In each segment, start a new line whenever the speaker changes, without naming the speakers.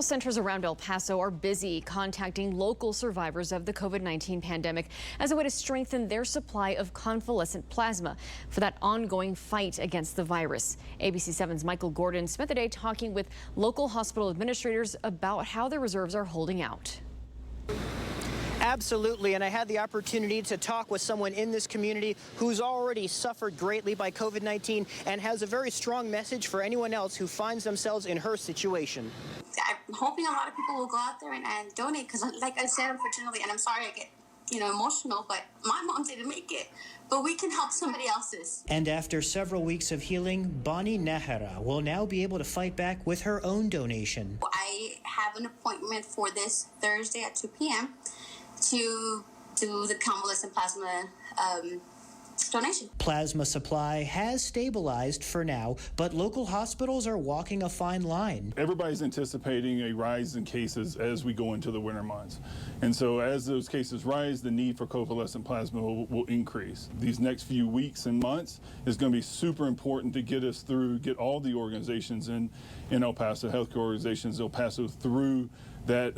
Centers around El Paso are busy contacting local survivors of the COVID-19 pandemic as a way to strengthen their supply of convalescent plasma for that ongoing fight against the virus. ABC 7's Michael Gordon spent the day talking with local hospital administrators about how their reserves are holding out.
Absolutely, and I had the opportunity to talk with someone in this community who's already suffered greatly by COVID-19 and has a very strong message for anyone else who finds themselves in her situation.
I'm hoping a lot of people will go out there and donate because, like I said, unfortunately, and I'm sorry I get emotional, but my mom didn't make it. But we can help somebody else's.
And after several weeks of healing, Bonnie Nahara will now be able to fight back with her own donation.
I have an appointment for this Thursday at 2 p.m. to do the convalescent plasma donation.
Plasma supply has stabilized for now, but local hospitals are walking a fine line.
Everybody's anticipating a rise in cases as we go into the winter months. And so as those cases rise, the need for convalescent plasma will increase. These next few weeks and months is going to be super important to get us through, get all the organizations in El Paso, healthcare organizations, El Paso, through that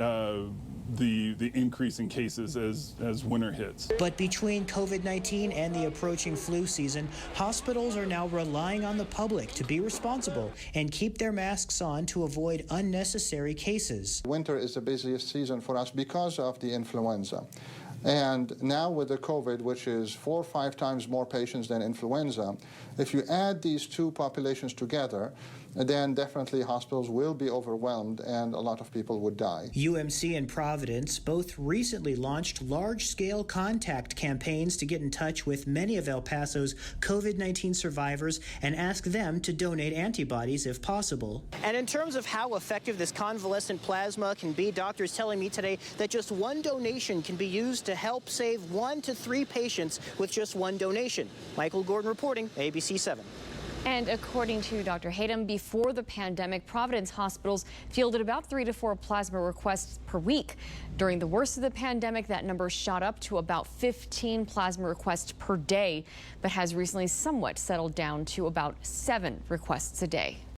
the increase in cases as winter hits.
But between COVID-19 and the approaching flu season, hospitals are now relying on the public to be responsible and keep their masks on to avoid unnecessary cases.
Winter is the busiest season for us because of the influenza. And now with the COVID, which is 4 or 5 times more patients than influenza, if you add these two populations together, then definitely hospitals will be overwhelmed and a lot of people would die.
UMC and Providence both recently launched large-scale contact campaigns to get in touch with many of El Paso's COVID-19 survivors and ask them to donate antibodies if possible.
And in terms of how effective this convalescent plasma can be, doctors telling me today that just one donation can be used to help save 1 to 3 patients with just one donation. Michael Gordon reporting, ABC 7.
And according to Dr. Hayden, before the pandemic, Providence hospitals fielded about 3 to 4 plasma requests per week. During the worst of the pandemic, that number shot up to about 15 plasma requests per day, but has recently somewhat settled down to about 7 requests a day.